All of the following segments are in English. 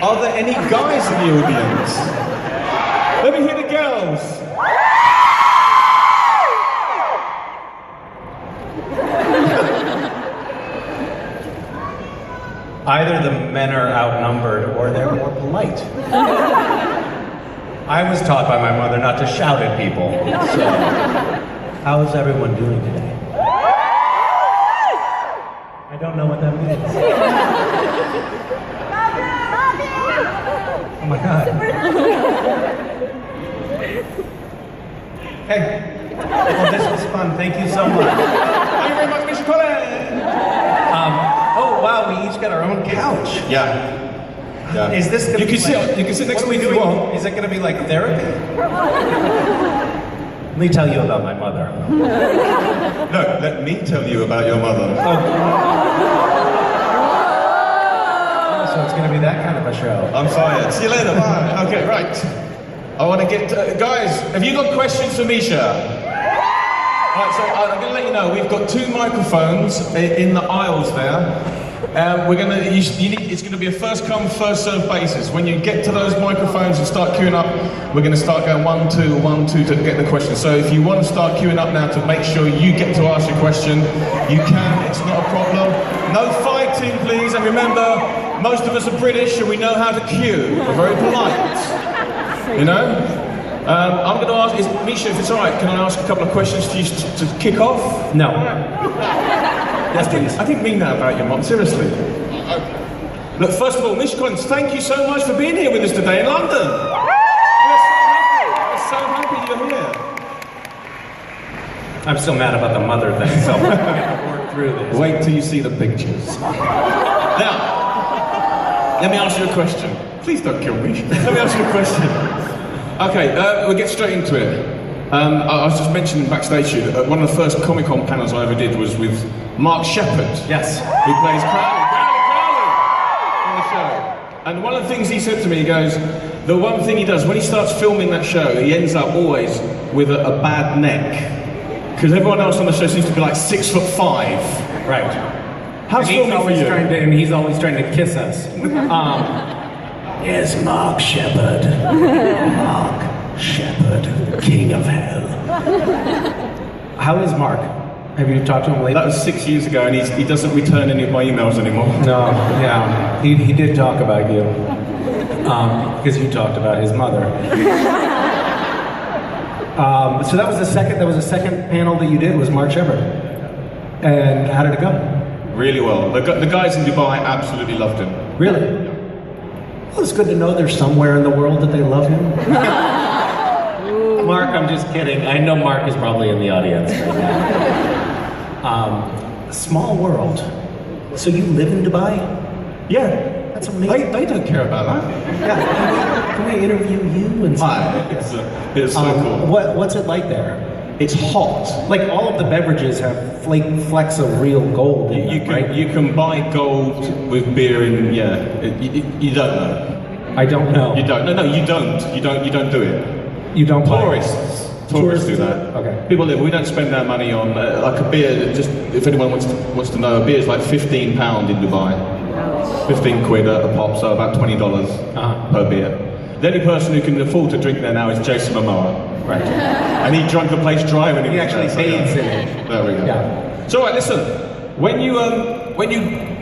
Are there any guys in the audience? Let me hear the girls. Either the men are outnumbered or they're more polite. I was taught by my mother not to shout at people. So, how is everyone doing today? I don't know what that means. Oh my God. Hey, well, this was fun. Thank you so much. Thank you very much, Misha. Oh wow, we each got our own couch. Yeah. Yeah. Is this gonna you be can like, sit? You can sit next to me if you doing? want. Is it going to be like therapy? Let me tell you about my mother. No, let me tell you about your mother. Oh, so it's going to be that kind of a show. I'm fired. See you later. Bye. Okay, right. I want to get guys. Have you got questions for Misha? Right, so I'm going to let you know we've got 2 microphones in the aisles there. We're going to. It's going to be a first come, first served basis. When you get to those microphones and start queuing up, we're going to start going 1, 2, 1, 2 to get the question. So if you want to start queuing up now to make sure you get to ask your question, you can. It's not a problem. No fighting, please. And remember, most of us are British and we know how to queue. We're very polite. You know. I'm going to ask, Misha, if it's all right, can I ask a couple of questions to you to kick off? No. Yes, please. I didn't mean that about your mom, seriously. Look, first of all, Misha Collins, thank you so much for being here with us today in London. We're so happy you're here. I'm still mad about the mother thing, so we're going to work through this. Wait till you see the pictures. Now, let me ask you a question. Please don't kill me. Let me ask you a question. Okay, we'll get straight into it. I was just mentioning backstage here that one of the first Comic-Con panels I ever did was with Mark Shepherd. Yes. Who plays Crowley on the show. And one of the things he said to me, he goes, the one thing he does, when he starts filming that show, he ends up always with a bad neck. Because everyone else on the show seems to be like 6'5". Right. How's filming for you? And he's always trying to kiss us. Is Mark Shepherd. Mark Shepherd, King of Hell. How is Mark? Have you talked to him lately? That was 6 years ago, and he doesn't return any of my emails anymore. No, yeah. He did talk about you. Because you talked about his mother. So that was the second panel that you did, was Mark Shepherd. And how did it go? Really well. The guys in Dubai absolutely loved him. Really? Well, it's good to know there's somewhere in the world that they love him. Mark, I'm just kidding. I know Mark is probably in the audience right now. Small world. So you live in Dubai? Yeah. That's amazing. They don't care about that. Yeah. Can we interview you and Hi. It's so cool. What's it like there? It's hot. Like all of the beverages have flecks of real gold in them, right? You can buy gold with beer in, you don't know. I don't know. You don't. No, you don't. You don't do it. You don't buy it. Tourists do that. Okay. People live. We don't spend our money on like a beer. Just if anyone wants to know, a beer is like £15 in Dubai. 15 quid a pop, so about $20 per beer. The only person who can afford to drink there now is Jason Momoa. Right. And he drunk the place dry when he actually bathes in it. There we go. Yeah. So right, listen. When you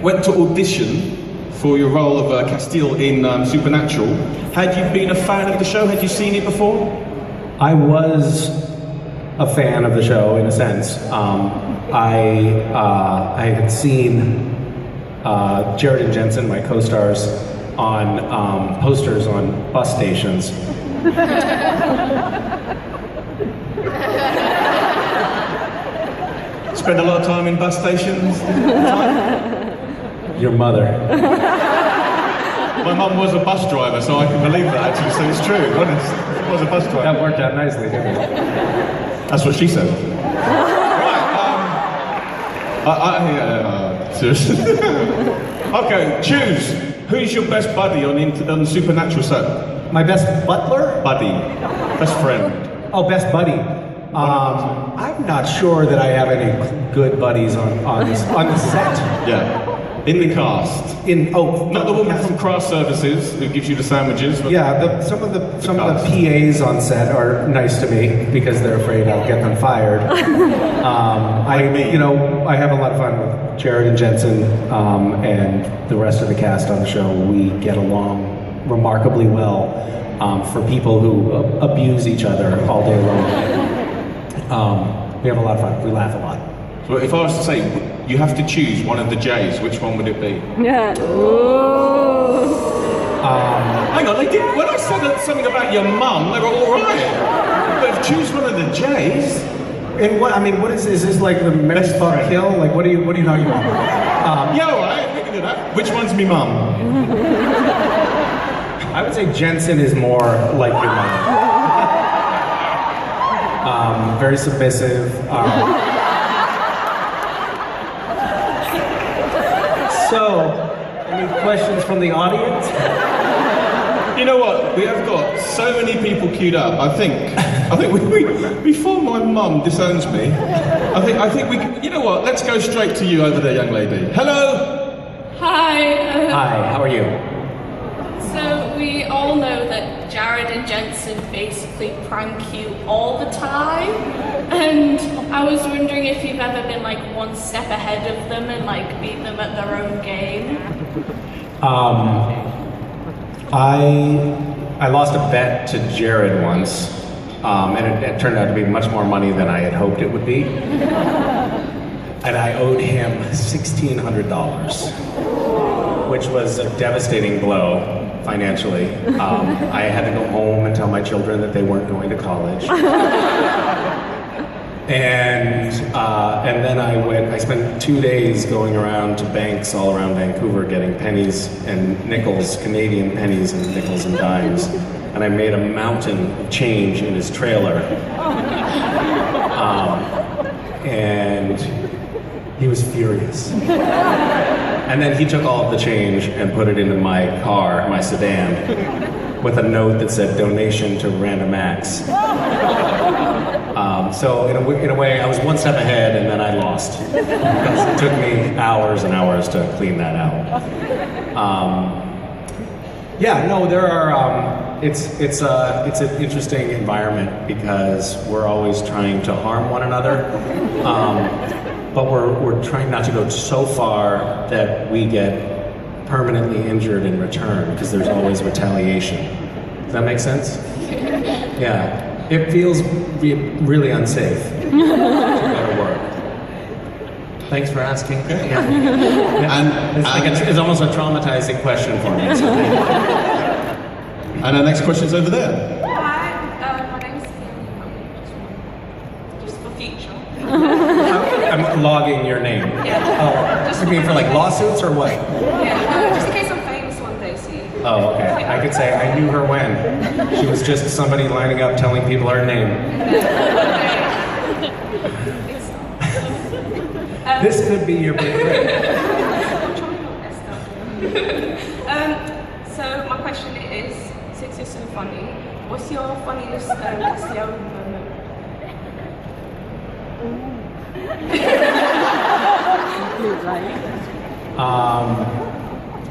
went to audition for your role of Castiel in Supernatural, had you been a fan of the show? Had you seen it before? I was a fan of the show in a sense. I had seen Jared and Jensen, my co-stars, on posters on bus stations. Spend a lot of time in bus stations? Your mother. My mum was a bus driver, so I can believe that actually, so it's true, honest. She was a bus driver. That worked out nicely, didn't it? That's what she said. Right, seriously. Okay, choose. Who's your best buddy on the Supernatural set? My best butler? Buddy. Best friend. Oh, best buddy. I'm not sure that I have any good buddies on the set. Yeah. In the cast. Not the woman from Craft Services who gives you the sandwiches. But yeah, some of the PAs on set are nice to me because they're afraid I'll get them fired. I have a lot of fun with Jared and Jensen and the rest of the cast on the show. We get along remarkably well for people who abuse each other all day long. We have a lot of fun. We laugh a lot. So if I was to say, you have to choose one of the J's, which one would it be? Yeah. Hang on, they did. When I said something about your mum, they were all right. But choose one of the J's. And what is this like the marry, fuck, kill? Like what are you talking about? Yeah, all right, we can do that. Which one's me mum? I would say Jensen is more like your mom. Very submissive. So, any questions from the audience? You know what? We have got so many people queued up. I think we before my mum disowns me, I think we can, you know what? Let's go straight to you over there, young lady. Hello. Hi. Hi. How are you? So we all know that Jared and Jensen basically prank you all the time, and I was wondering if you've ever been like one step ahead of them and like beat them at their own game. I lost a bet to Jared once, and it turned out to be much more money than I had hoped it would be. And I owed him $1,600, which was a devastating blow financially. I had to go home and tell my children that they weren't going to college. And then I spent 2 days going around to banks all around Vancouver getting pennies and nickels, Canadian pennies and nickels and dimes. And I made a mountain of change in his trailer. And he was furious. And then he took all of the change and put it into my car, my sedan, with a note that said donation to Random Acts. So in a way, I was one step ahead and then I lost. Because it took me hours and hours to clean that out. There are, it's an interesting environment because we're always trying to harm one another. But we're trying not to go so far that we get permanently injured in return, because there's always retaliation. Does that make sense? Yeah. It feels really unsafe to go to work. Thanks for asking. Yeah. It's almost a traumatizing question for me. So and our next question's over there. Hi, my name's just for future. I'm logging your name. Yeah. Oh, you mean for like lawsuits or what? Yeah, just in case I'm famous one day, see. Oh, okay. I could say I knew her when. She was just somebody lining up telling people her name. This could be your big break. So my question is, since you're so funny, what's your funniest Castiel moment?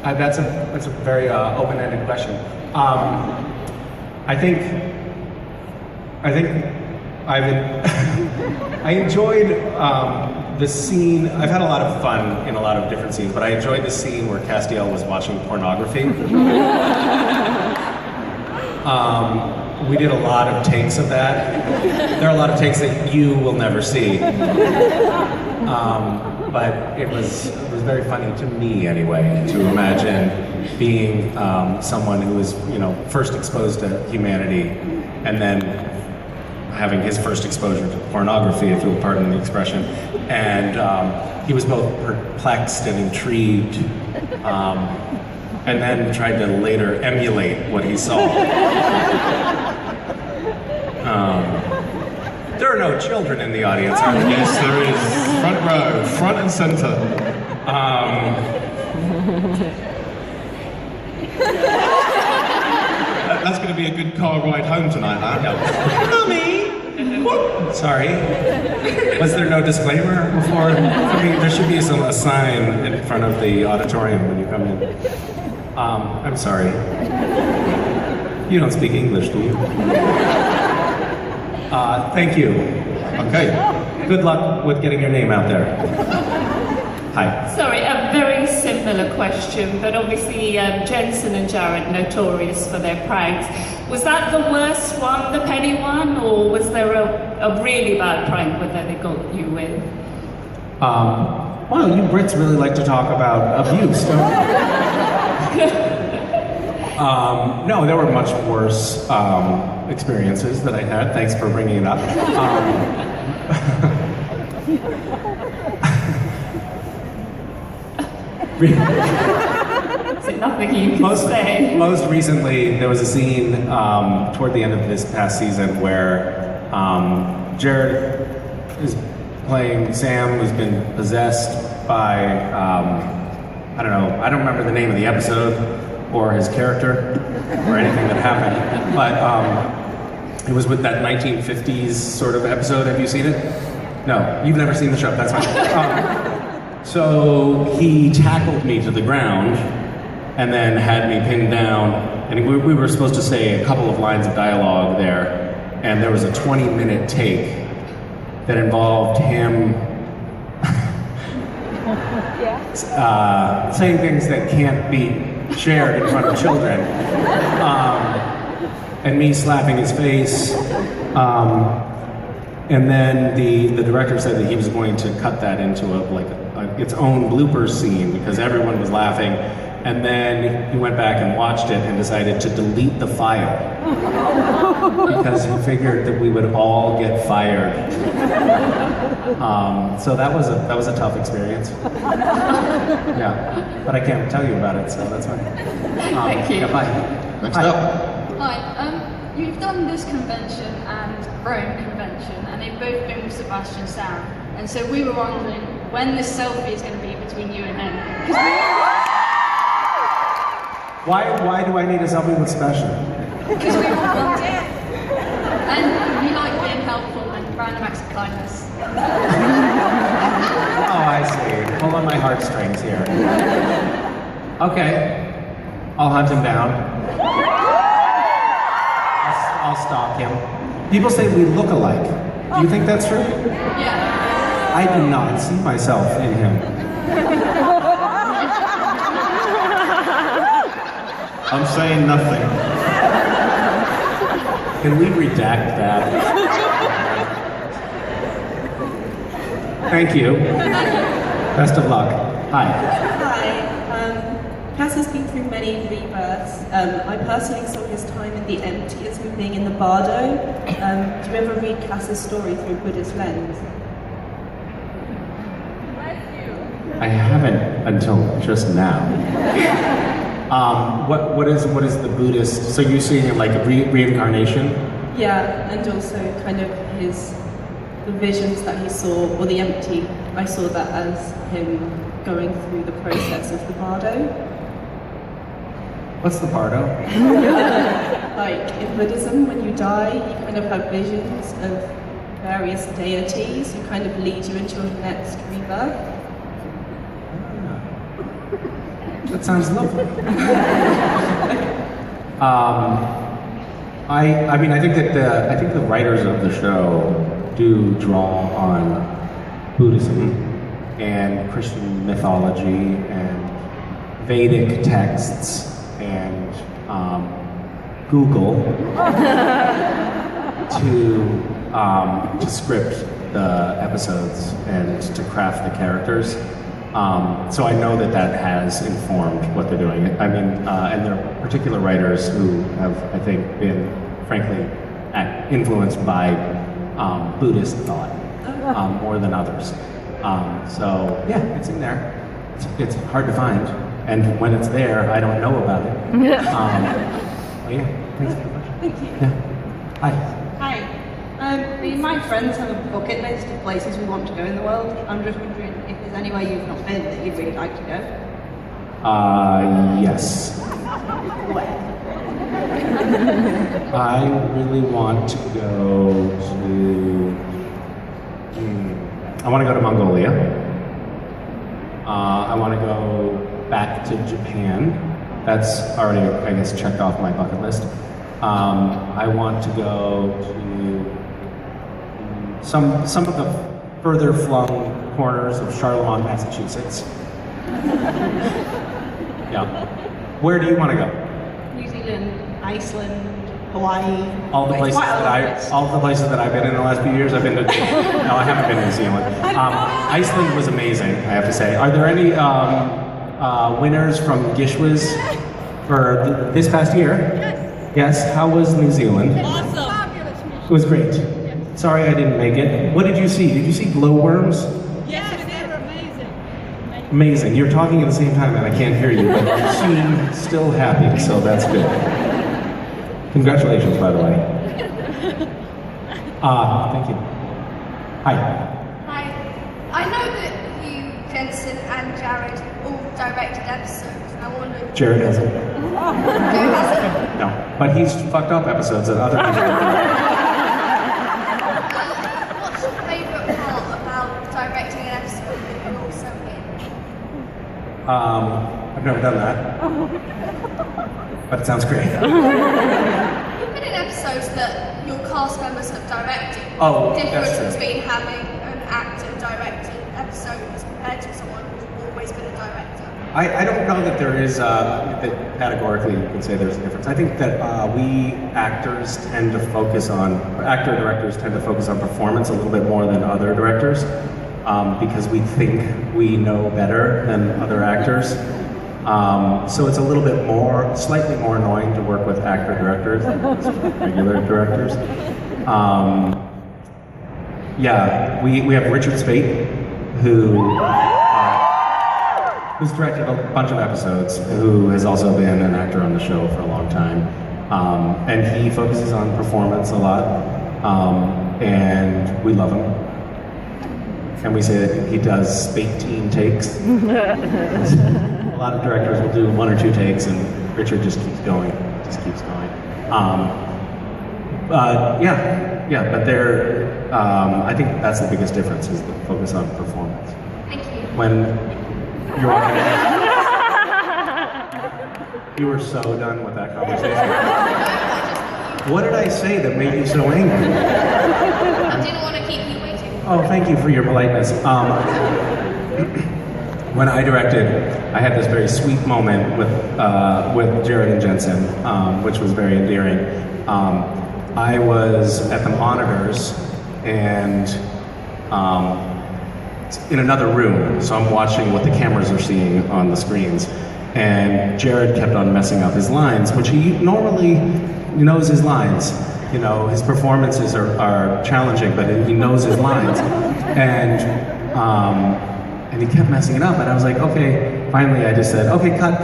That's a very open-ended question. I think I enjoyed the scene. I've had a lot of fun in a lot of different scenes, but I enjoyed the scene where Castiel was watching pornography. We did a lot of takes of that. There are a lot of takes that you will never see. But it was very funny to me anyway, to imagine being someone who was, first exposed to humanity and then having his first exposure to pornography, if you'll pardon the expression. And he was both perplexed and intrigued, and then tried to later emulate what he saw. There are no children in the audience, are there? Yes, there is. Front row, front and center. That's going to be a good car ride home tonight, huh? Mummy! Sorry. Was there no disclaimer before? I mean, there should be a sign in front of the auditorium when you come in. I'm sorry. You don't speak English, do you? Thank you. Okay. Good luck with getting your name out there. Hi. Sorry, a very similar question, but obviously Jensen and Jared notorious for their pranks. Was that the worst one, the penny one, or was there a really bad prank that they got you with? Well, you Brits really like to talk about abuse, don't you? No, there were much worse experiences that I had. Thanks for bringing it up. Is it nothing you can say? Most recently, there was a scene toward the end of this past season where Jared is playing Sam, who's been possessed by, I don't know, I don't remember the name of the episode or his character or anything that happened, but it was with that 1950s sort of episode. Have you seen it? No, you've never seen the show, that's fine. So he tackled me to the ground and then had me pinned down, and we were supposed to say a couple of lines of dialogue there, and there was a 20-minute take that involved him saying things that can't be shared in front of children, and me slapping his face, and then the director said that he was going to cut that into its own blooper scene because everyone was laughing, and then he went back and watched it and decided to delete the file because he figured that we would all get fired. So that was a tough experience. Yeah, but I can't tell you about it, so that's fine. Thank you. Yeah, bye. Next Hi. up. Hi, you've done this convention and Rome convention, and they've both been with Sebastian Stan. And so we were wondering when this selfie is going to be between you and him. Why do I need a selfie with Sebastian? Because we want it. And you like being helpful and random acts of kindness. Oh, I see. Pull on my heartstrings here. Okay. I'll hunt him down. I'll stalk him. People say we look alike. Do you think that's true? Yeah. I do not see myself in him. I'm saying nothing. Can we redact that? Thank you. Best of luck. Hi. Hi. Cass has been through many rebirths. I personally saw his time in the empty as him being in the bardo. Do you ever read Cass's story through Buddhist lens? I haven't until just now. What is the Buddhist? So you're seeing it like a reincarnation? Yeah, and also kind of the visions that he saw, or the empty. I saw that as him going through the process of the bardo. What's the bardo? Like in Buddhism, when you die, you kind of have visions of various deities who kind of lead you into your next rebirth. That sounds lovely. I mean, I think the writers of the show do draw on Buddhism and Christian mythology and Vedic texts and Google to script the episodes and to craft the characters. So I know that has informed what they're doing. I mean, and there are particular writers who have, I think, been, frankly, influenced by Buddhist thought more than others. So yeah, it's in there. It's hard to find, and when it's there, I don't know about it. But yeah, thanks for the question. Thank you. Yeah. Hi. Hi. Me and my friends have a bucket list of places we want to go in the world. I'm just wondering if there's anywhere you've not been that you'd really like to go. Yes. Where? I really want to go to. I want to go to Mongolia. I want to go back to Japan. That's already, I guess, checked off my bucket list. I want to go to some of the further flung corners of Charlemont, Massachusetts. Yeah. Where do you want to go? New Zealand, Iceland, Hawaii. All the places that I've been in the last few years, I've been to. No, I haven't been to New Zealand. Iceland was amazing, I have to say. Are there any winners from GISH for this past year? Yes. How was New Zealand? Awesome. Fabulous, Misha. It was great. Sorry I didn't make it. What did you see? Did you see glowworms? Yes, they were amazing. Amazing. You're talking at the same time and I can't hear you, but you seem still happy, so that's good. Congratulations, by the way. Thank you. Hi. Hi. I know that you, Jensen, and Jared all directed episodes, and I wondered. Jared hasn't. Who hasn't? No. But he's fucked up episodes that other people have. What's your favourite part about directing an episode that you're also in? I've never done that. But it sounds great. You've been in episodes that your cast members have directed. Oh, What's the that's difference true. between having an actor direct an episode as compared to someone who's always been a director? I don't know that there is, that categorically you can say there's a difference. I think that actor directors tend to focus on performance a little bit more than other directors because we think we know better than other actors. So it's a little bit slightly more annoying to work with actor directors than regular directors. Yeah, we have Richard Speight, who's directed a bunch of episodes, who has also been an actor on the show for a long time. And he focuses on performance a lot, and we love him. And we say that he does Speight-teen takes. A lot of directors will do 1 or 2 takes, and Richard just keeps going. But I think that's the biggest difference, is the focus on performance. Thank you. When you're on you were so done with that conversation. What did I say that made you so angry? I didn't want to keep you waiting. Oh, thank you for your politeness. When I directed, I had this very sweet moment with Jared and Jensen, which was very endearing. I was at the monitors and in another room, so I'm watching what the cameras are seeing on the screens. And Jared kept on messing up his lines, which he normally knows his lines. You know, his performances are challenging, but he knows his lines. And he kept messing it up, and I was like, okay, finally I just said, okay, cut.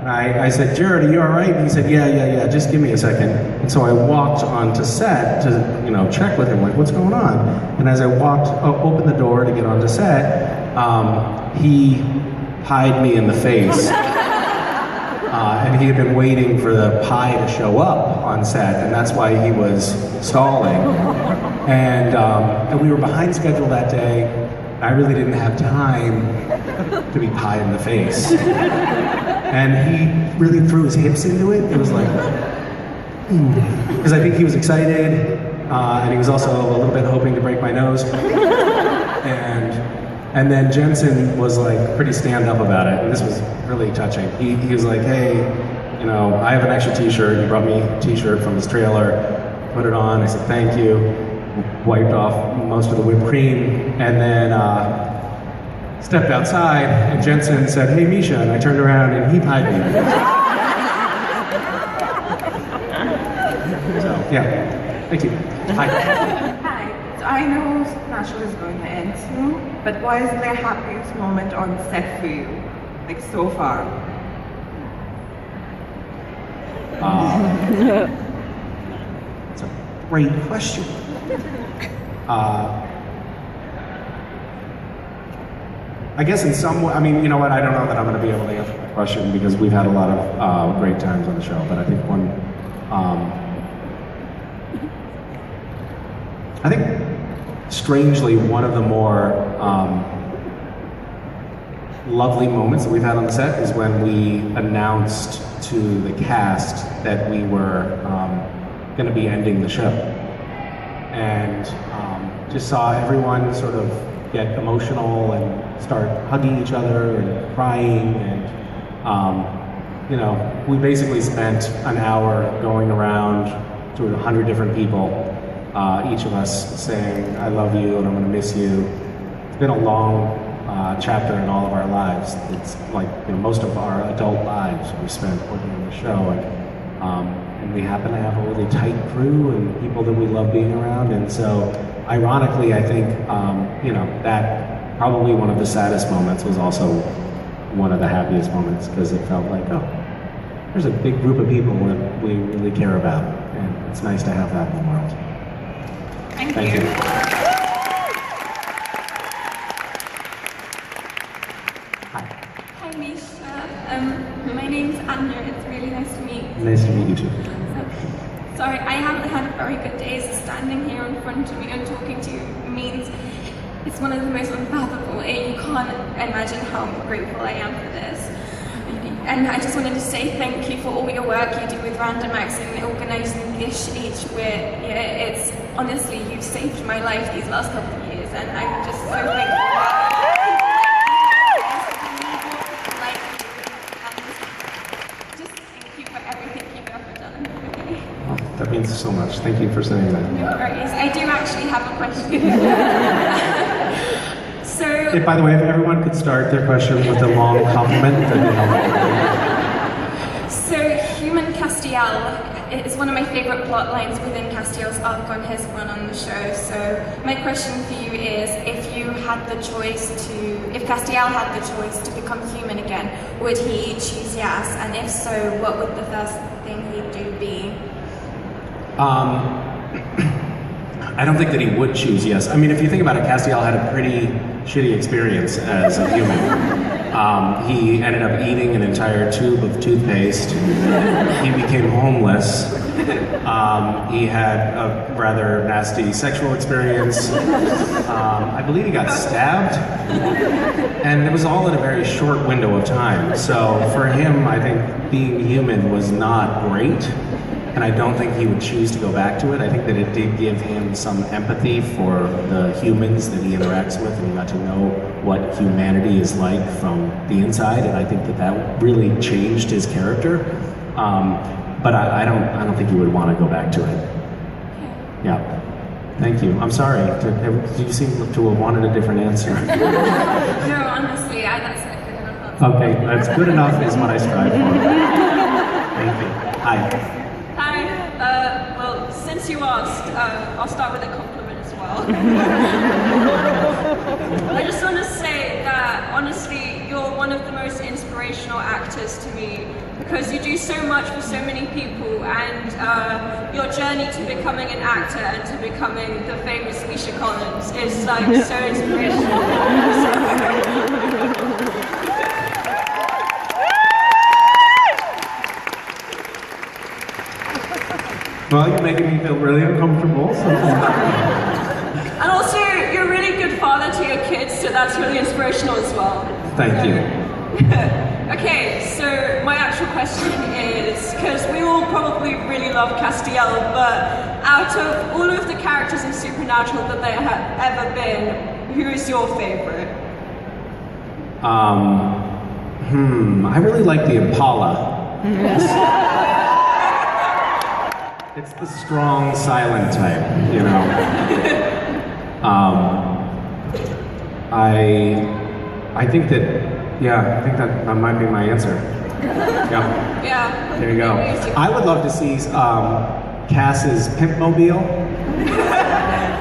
And I said, Jared, are you all right? And he said, yeah, just give me a second. And so I walked onto set to, check with him, like, what's going on? And as I opened the door to get onto set, he pied me in the face. And he had been waiting for the pie to show up on set, and that's why he was stalling. And we were behind schedule that day. I really didn't have time to be pied in the face. And he really threw his hips into it. It was like, because I think he was excited, and he was also a little bit hoping to break my nose. And then Jensen was like pretty stand-up about it, and this was really touching. He was like, hey, I have an extra t-shirt. He brought me a t-shirt from his trailer, put it on. I said, thank you. Wiped off most of the whipped cream, and then stepped outside, and Jensen said, hey, Misha, and I turned around, and he pied me. So, yeah, thank you. Hi. Hi. So I know National is going to end soon, but what is the happiest moment on set for you, like so far? It's a great question. I guess in some way, I mean, you know what, I don't know that I'm going to be able to answer that question because we've had a lot of great times on the show, but I think one I think, strangely, one of the more lovely moments that we've had on the set is when we announced to the cast that we were going to be ending the show. And just saw everyone sort of get emotional and start hugging each other and crying. And, you know, we basically spent an hour going around to 100 different people, each of us saying, I love you and I'm going to miss you. It's been a long chapter in all of our lives. It's like, you know, most of our adult lives we spent working on the show, and we happen to have a really tight crew and people that we love being around. And so, ironically, I think you know, that probably one of the saddest moments was also one of the happiest moments, because it felt like, oh, there's a big group of people that we really care about, and it's nice to have that in the world. Thank you. Hi Misha, my name's Anya, it's really nice to meet you. Nice to meet you too. Sorry, I haven't had very good days. Standing here in front of you and talking to you means it's one of the most unfathomable. You can't imagine how grateful I am for this. And I just wanted to say thank you for all your work you do with Random Acts and organising GISH each week. Yeah, it's honestly, you've saved my life these last couple of years, and I'm just so thankful. That means so much. Thank you for saying that. No worries. I do actually have a question. So, If, by the way, if everyone could start their question with a long compliment, that'd be helpful. So human Castiel is one of my favourite plot lines within Castiel's arc on his run on the show. So my question for you is, if Castiel had the choice to become human again, would he choose yes? And if so, what would the first thing he'd do be? I don't think that he would choose yes. I mean, if you think about it, Castiel had a pretty shitty experience as a human. He ended up eating an entire tube of toothpaste. He became homeless. He had a rather nasty sexual experience. I believe he got stabbed. And it was all in a very short window of time. So for him, I think being human was not great. And I don't think he would choose to go back to it. I think that it did give him some empathy for the humans that he interacts with, and he got to know what humanity is like from the inside. And I think that that really changed his character. But I don't think he would want to go back to it. Yeah. Thank you. I'm sorry. You seem to have wanted a different answer. No, honestly, that's a good enough answer. Okay, that's good enough is what I strive for. Thank you. Hi. Hi, well, since you asked, I'll start with a compliment as well. I just want to say that, honestly, you're one of the most inspirational actors to me, because you do so much for so many people, and your journey to becoming an actor and to becoming the famous Misha Collins is like so inspirational. Well, you're making me feel really uncomfortable. And also, you're a really good father to your kids, so that's really inspirational as well. Thank you. Okay, so my actual question is, because we all probably really love Castiel, but out of all of the characters in Supernatural that there have ever been, who is your favorite? I really like the Impala. It's the strong, silent type, you know. I think that might be my answer. Yeah. Yeah. There you go. I would love to see Cass's Pimpmobile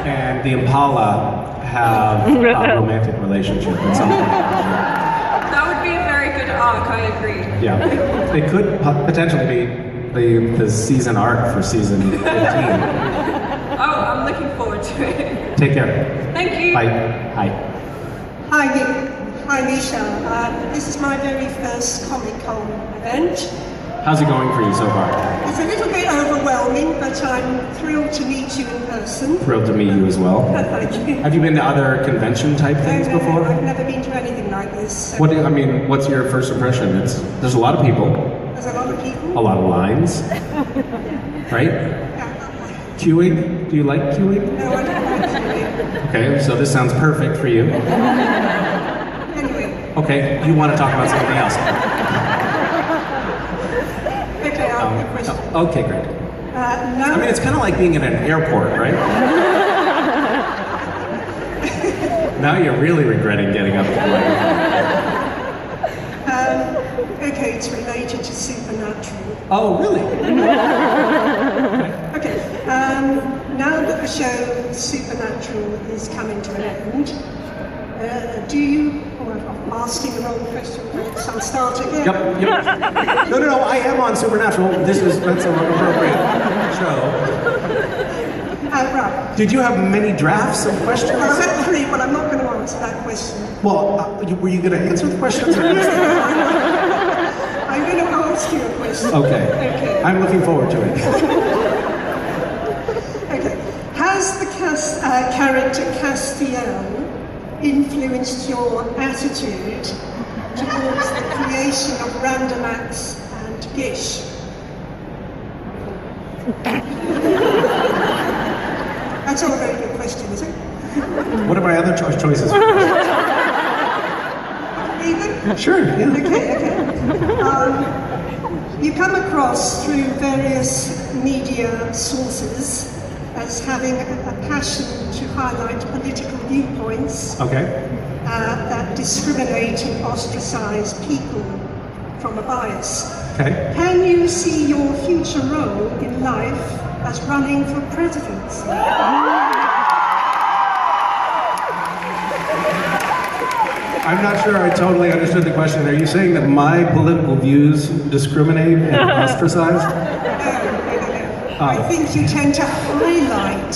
and the Impala have a romantic relationship at some point. That would be a very good arc, I agree. Yeah. It could potentially be the season arc for season 15. Oh, I'm looking forward to it. Take care. Thank you. Bye. Hi. Hi Misha. This is my very first Comic-Con event. How's it going for you so far? It's a little bit overwhelming, but I'm thrilled to meet you in person. Thrilled to meet you as well. Thank you. Have you been to other convention type things No, before? I've never been to anything like this. So What's your first impression? There's a lot of people, there's a lot of people. a lot of lines, right? Queuing? Do you like queuing? No, I don't like queuing. Okay, so this sounds perfect for you. Anyway, Okay, you want to talk about something else? okay, I'll have a question. Okay, great. Now, I mean, it's kind of like being in an airport, right? Now you're really regretting getting up. okay, it's related to supernatural. Oh, really? Okay, now that the show Supernatural is coming to an end, do you, I'm asking the wrong question, so I'll start again. Yep. No, I am on Supernatural. That's an appropriate show. Right. Did you have many drafts of questions? Well, I've had 3, but I'm not going to answer that question. Well, were you going to answer the questions? Or I'm going to ask you a question. Okay. I'm looking forward to it. Okay. Has the character Castiel influenced your attitude towards the creation of random acts and GISH? That's all a very good question, is it? What are my other choices? Even? Sure. Yeah. Okay. You come across through various media sources as having a passion to highlight political viewpoints Okay. that discriminate and ostracize people from a bias. Okay. Can you see your future role in life as running for presidency? I'm not sure I totally understood the question. Are you saying that my political views discriminate and ostracize? No. I think you tend to highlight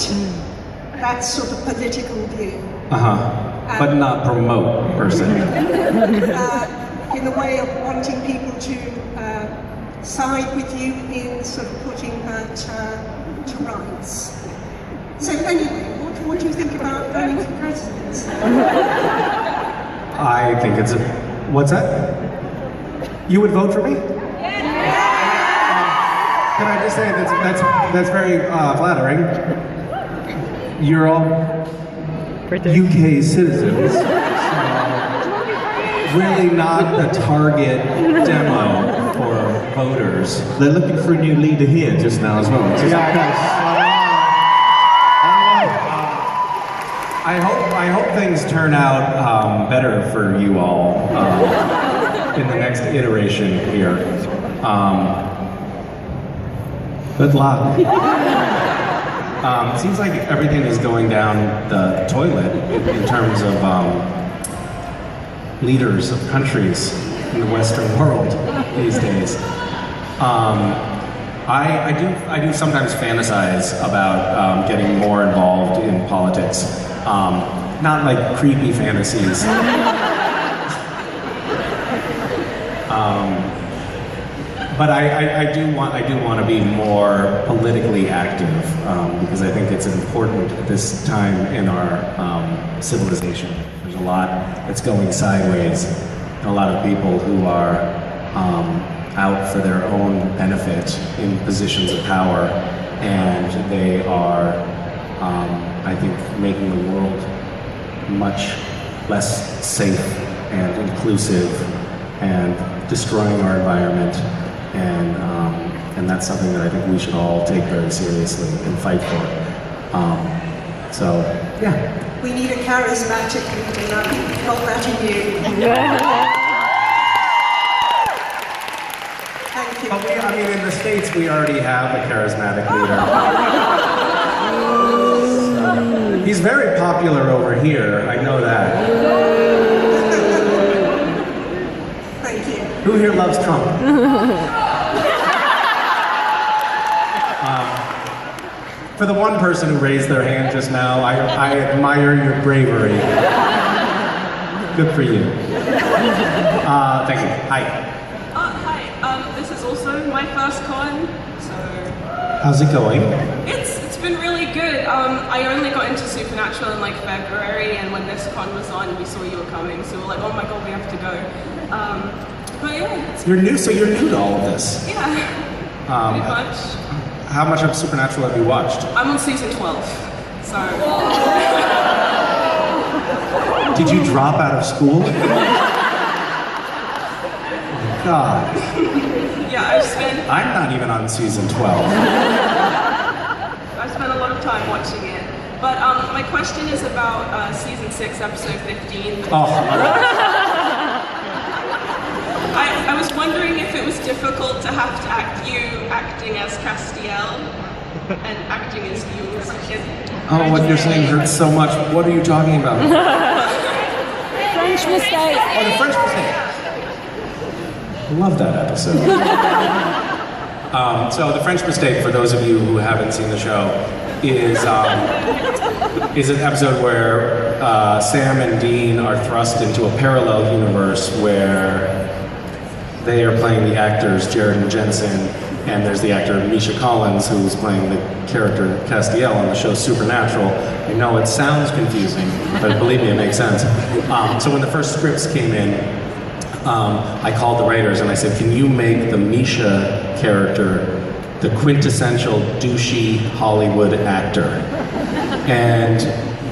that sort of political view. But not promote, per se. In the way of wanting people to side with you in sort of putting that to rights. So anyway, what do you think about running for president? I think it's what's that? You would vote for me? Can I just say that's very flattering. You're all UK citizens, so really not a target demo for voters. They're looking for a new leader here just now as well. I hope things turn out better for you all in the next iteration here. Good luck. It seems like everything is going down the toilet in terms of leaders of countries in the Western world these days. I do sometimes fantasize about getting more involved in politics. Not like creepy fantasies. But I do want to be more politically active because I think it's important at this time in our civilization. There's a lot that's going sideways, and a lot of people who are out for their own benefit in positions of power, and they are, I think, making the world much less safe and inclusive and destroying our environment. And that's something that I think we should all take very seriously and fight for. So, yeah. We need a charismatic leader, and I think we've got that in you. Thank you. But in the States, we already have a charismatic leader. He's very popular over here, I know that. Thank you. Who here loves Trump? For the one person who raised their hand just now, I admire your bravery. Good for you. Thank you. Hi. Hi. This is also my first con, so How's it going? it's been really good. I only got into Supernatural in like February, and when this con was on, we saw you were coming, so we're like, oh my god, we have to go. But yeah, You're new, so you're new to all of this. yeah, pretty much. How much of Supernatural have you watched? I'm on season 12, so. Did you drop out of school? God. Yeah, I'm not even on season 12. I've spent a lot of time watching it. But my question is about season 6, episode 15. I was wondering if it was difficult to have to act you acting as Castiel and acting as you as a kid. Oh, what you're saying hurts so much. What are you talking about? French mistake. Oh, the French mistake. I love that episode. So the French mistake, for those of you who haven't seen the show, is an episode where Sam and Dean are thrust into a parallel universe where they are playing the actors Jared and Jensen, and there's the actor Misha Collins who's playing the character Castiel on the show Supernatural. I know it sounds confusing, but believe me, it makes sense. So when the first scripts came in, I called the writers and I said, can you make the Misha character the quintessential douchey Hollywood actor? And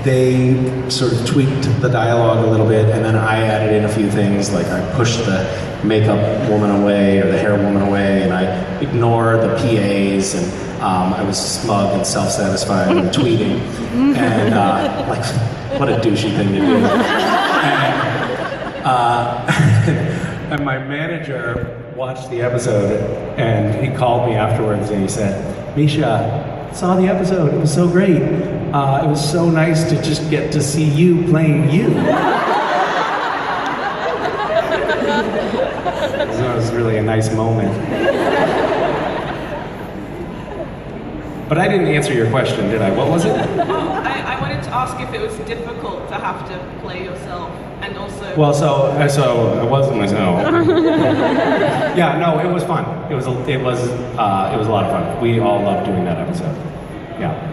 they sort of tweaked the dialogue a little bit, and then I added in a few things, like I pushed the makeup woman away or the hair woman away, and I ignored the PAs, and I was smug and self-satisfied and tweeting, and like, what a douchey thing to do. And my manager watched the episode, and he called me afterwards and he said, Misha, saw the episode, it was so great. It was so nice to just get to see you playing you. So it was really a nice moment. But I didn't answer your question, did I? What was it? I wanted to ask if it was difficult to have to play yourself, and also. Well, so it wasn't myself. Yeah, no, it was fun. It was a lot of fun. We all loved doing that episode. Yeah.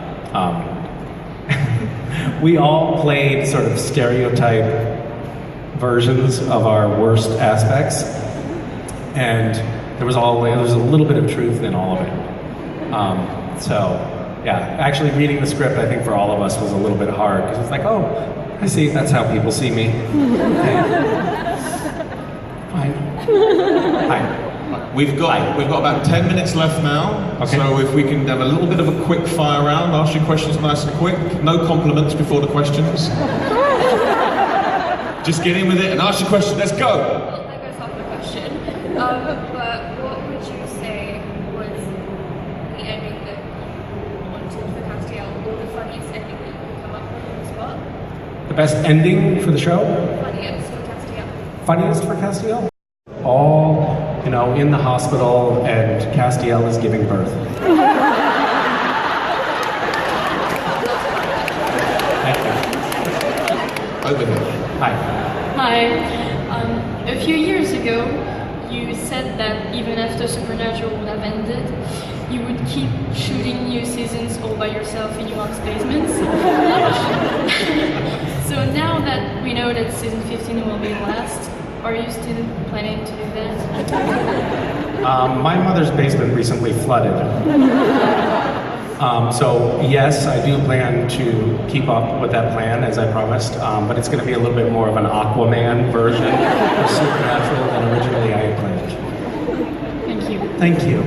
We all played sort of stereotype versions of our worst aspects, and there was a little bit of truth in all of it. So, yeah, actually reading the script, I think for all of us was a little bit hard, because it's like, oh, I see, that's how people see me. Okay. Fine. Hi. We've got about 10 minutes left now, okay. So if we can have a little bit of a quick fire round, ask your questions nice and quick, no compliments before the questions. Just get in with it and ask your question, let's go! Well, that goes off the question, but what would you say was the ending that you wanted for Castiel, or the funniest ending that you could come up with on the spot? The best ending for the show? Funniest for Castiel. Funniest for Castiel? All, in the hospital, and Castiel is giving birth. Over here. Hi. Hi. A few years ago, you said that even after Supernatural would have ended, you would keep shooting new seasons all by yourself in your mom's basements. So now that we know that season 15 will be last, are you still planning to do that? My mother's basement recently flooded. So yes, I do plan to keep up with that plan as I promised, but it's going to be a little bit more of an Aquaman version of Supernatural than originally I had planned. Thank you. Thank you.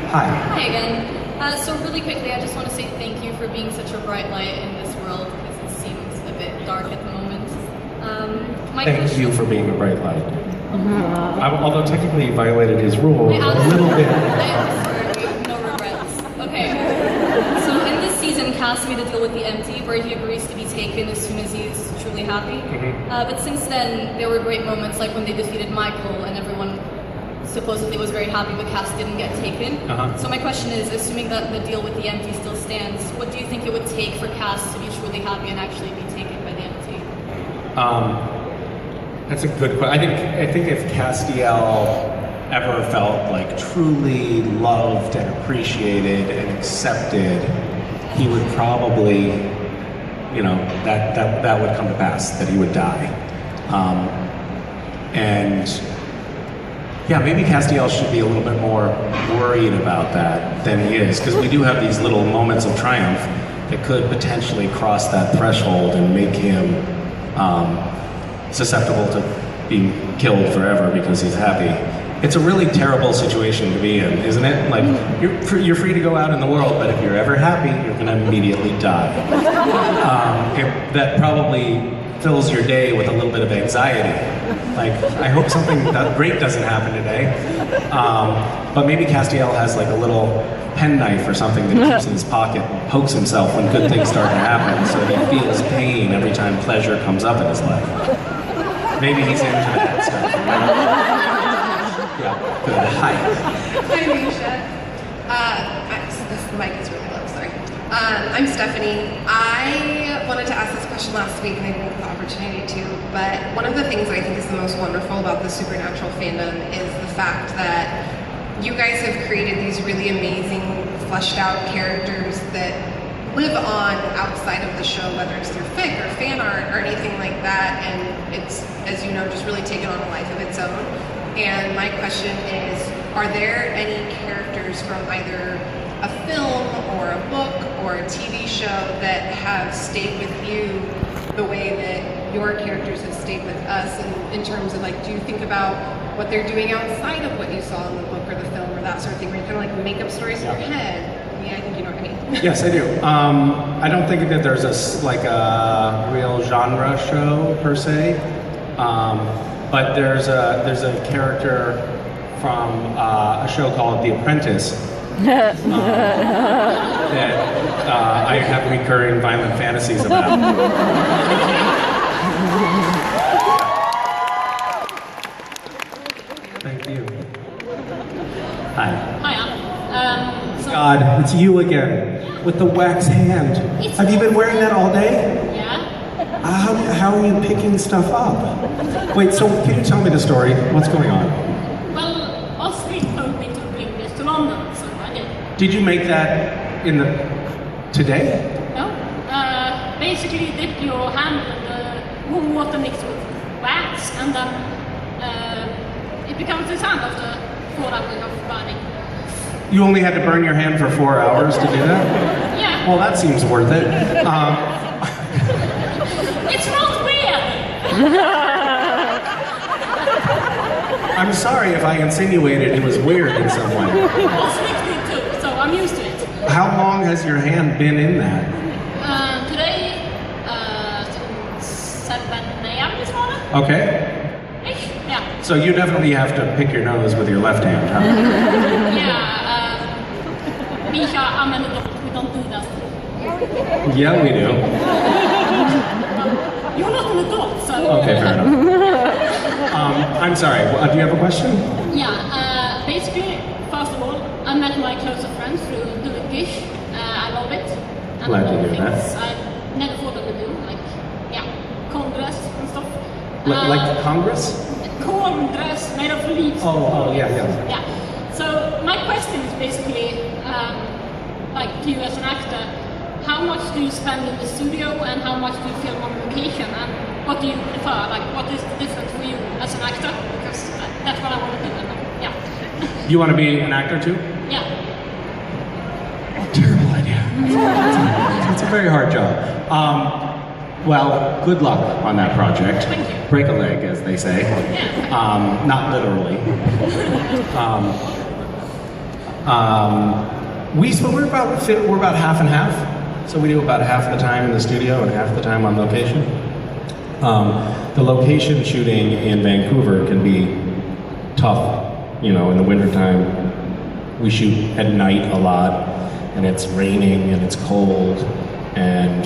Hi. Hi again. So really quickly, I just want to say thank you for being such a bright light in this world, because it seems a bit dark at the moment. Thank you for being a bright light. Although technically he violated his rule a little bit. No regrets. Okay. So in this season, Cass made a deal with the Empty where he agrees to be taken as soon as he is truly happy. But since then, there were great moments like when they defeated Michael and everyone supposedly was very happy but Cass didn't get taken. So my question is, assuming that the deal with the Empty still stands, what do you think it would take for Cass to be truly happy and actually be taken by the Empty? That's a good question. I think if Castiel ever felt like truly loved and appreciated and accepted, he would probably, you know, that would come to pass, that he would die. And yeah, maybe Castiel should be a little bit more worried about that than he is, because we do have these little moments of triumph that could potentially cross that threshold and make him susceptible to being killed forever because he's happy. It's a really terrible situation to be in, isn't it? Like, you're free to go out in the world, but if you're ever happy, you're gonna immediately die. That probably fills your day with a little bit of anxiety. Like, I hope something that great doesn't happen today. But maybe Castiel has like a little penknife or something that he keeps in his pocket and pokes himself when good things start to happen, so he feels pain every time pleasure comes up in his life. Maybe he's into that stuff. Yeah, good. Hi. Hi, Misha. This mic is really low, sorry. I'm Stephanie. I wanted to ask this question last week and I didn't get the opportunity to, but one of the things that I think is the most wonderful about the Supernatural fandom is the fact that you guys have created these really amazing, fleshed out characters that live on outside of the show, whether it's through fic or fan art or anything like that, and it's, as you know, just really taken on a life of its own. And my question is, are there any characters from either a film or a book or a TV show that have stayed with you the way that your characters have stayed with us, and in terms of like, do you think about what they're doing outside of what you saw in the book or the film or that sort of thing, where you kind of like make up stories in your head? Yeah, I think you know what I mean. Yes, I do. I don't think that there's a real genre show per se, but there's a character from a show called The Apprentice that I have recurring violent fantasies about. Thank you. Hi. Hiya. God, it's you again, with the wax hand. Have you been wearing that all day? Yeah. How are you picking stuff up? Wait, so can you tell me the story? What's going on? Well, Oscar told me to bring this to London, so I did. Did you make that today? No. Basically, dip your hand in the warm water mixed with wax, and then it becomes this hand after 4 hours of burning. You only had to burn your hand for 4 hours to do that? Yeah. Well, that seems worth it. It's not weird! I'm sorry if I insinuated it was weird in some way. Oscar did too, so I'm used to it. How long has your hand been in that? Today, since 7 a.m. this morning. Okay. Yeah. So you definitely have to pick your nose with your left hand, huh? Yeah, Misha, I'm an adult, we don't do that. Yeah, we do. You're not an adult, so... Okay, fair enough. I'm sorry, do you have a question? Yeah, basically, first of all, I met my closer friends through doing GISH. I love it. And Glad to hear things that. I never thought I would do, like, yeah, Congress and stuff. Like Congress? Corn dress made of leaves. Oh, yeah. Yeah. So my question is basically, like to you as an actor, how much do you spend in the studio and how much do you film on location, and what do you prefer? Like, what is the difference for you as an actor? Because that's what I want to do. And, yeah. You want to be an actor too? Yeah. Terrible idea. It's a very hard job. Well, good luck on that project. Thank you. Break a leg, as they say. Not literally. We're about half and half. So we do about half the time in the studio and half the time on location. The location shooting in Vancouver can be tough. You know, in the wintertime, we shoot at night a lot, and it's raining and it's cold, and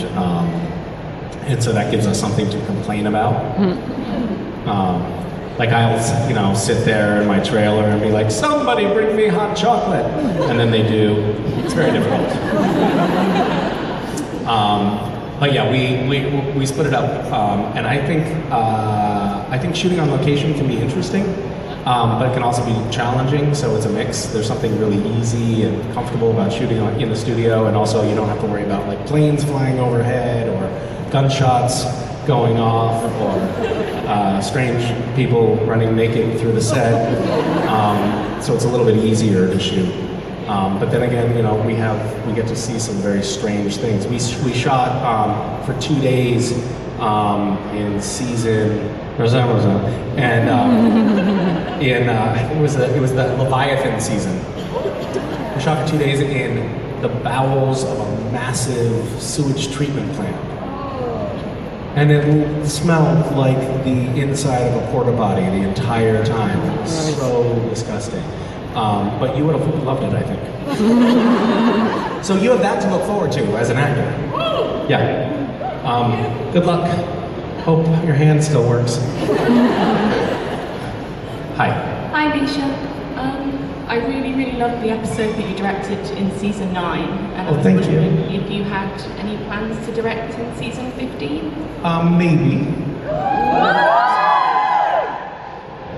so that gives us something to complain about. Like I'll sit there in my trailer and be like, somebody bring me hot chocolate, and then they do. It's very difficult. But yeah, we split it up, and I think shooting on location can be interesting but it can also be challenging, so it's a mix. There's something really easy and comfortable about shooting in the studio, and also you don't have to worry about like planes flying overhead or gunshots going off or strange people running naked through the set. So it's a little bit easier to shoot. But then again, you know, we get to see some very strange things. We shot for 2 days in season, and I think it was the Leviathan season. We shot for 2 days in the bowels of a massive sewage treatment plant. And it smelled like the inside of a porta potty the entire time. It was so disgusting. But you would have loved it, I think. So you have that to look forward to as an actor. Yeah. Good luck. Hope your hand still works. Hi. Hi, Misha. I really loved the episode that you directed in season 9. And I was thank you. wondering if you had any plans to direct in season 15? Maybe.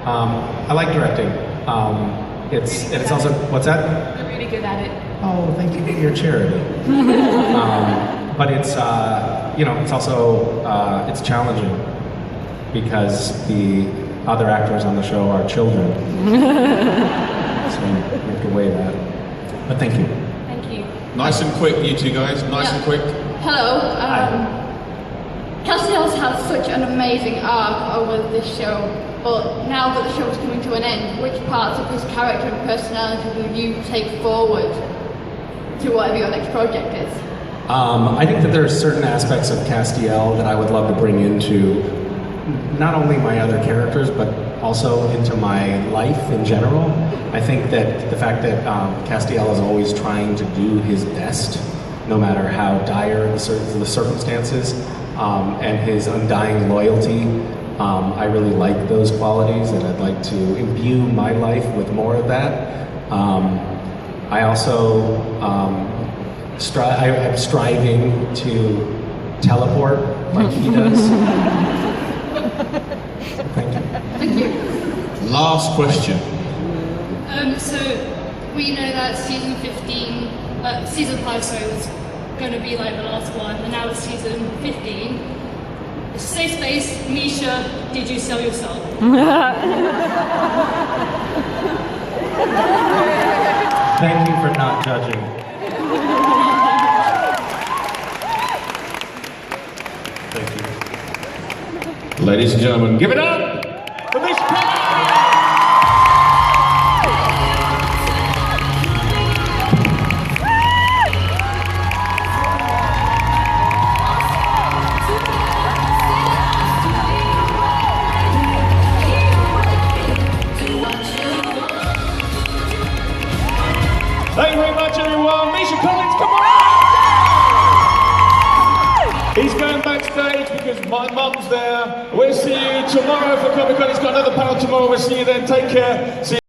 I like directing. It's also, what's that? You're really good at it. Oh, thank you for your charity. But it's, you know, it's also, it's challenging because the other actors on the show are children. So you have to weigh that. But thank you. Thank you. Nice and quick, you two guys. Nice and quick. Hello. Castiel's had such an amazing arc over this show, but now that the show's coming to an end, which parts of his character and personality will you take forward to whatever your next project is? I think that there are certain aspects of Castiel that I would love to bring into not only my other characters, but also into my life in general. I think that the fact that Castiel is always trying to do his best, no matter how dire the circumstances, and his undying loyalty, I really like those qualities, and I'd like to imbue my life with more of that. I also I'm striving to teleport like he does. Thank you. Thank you. Last question. So we know that season 5 was going to be like the last one, and now it's season 15. It's a safe space. Misha, did you sell your soul? Thank you for not judging. Thank you. Ladies and gentlemen, give it up for Misha. Thank you very much, everyone. Misha Collins, come on! He's going backstage because my mum's there. We'll see you tomorrow for Comic Con. He's got another panel tomorrow. We'll see you then. Take care. See you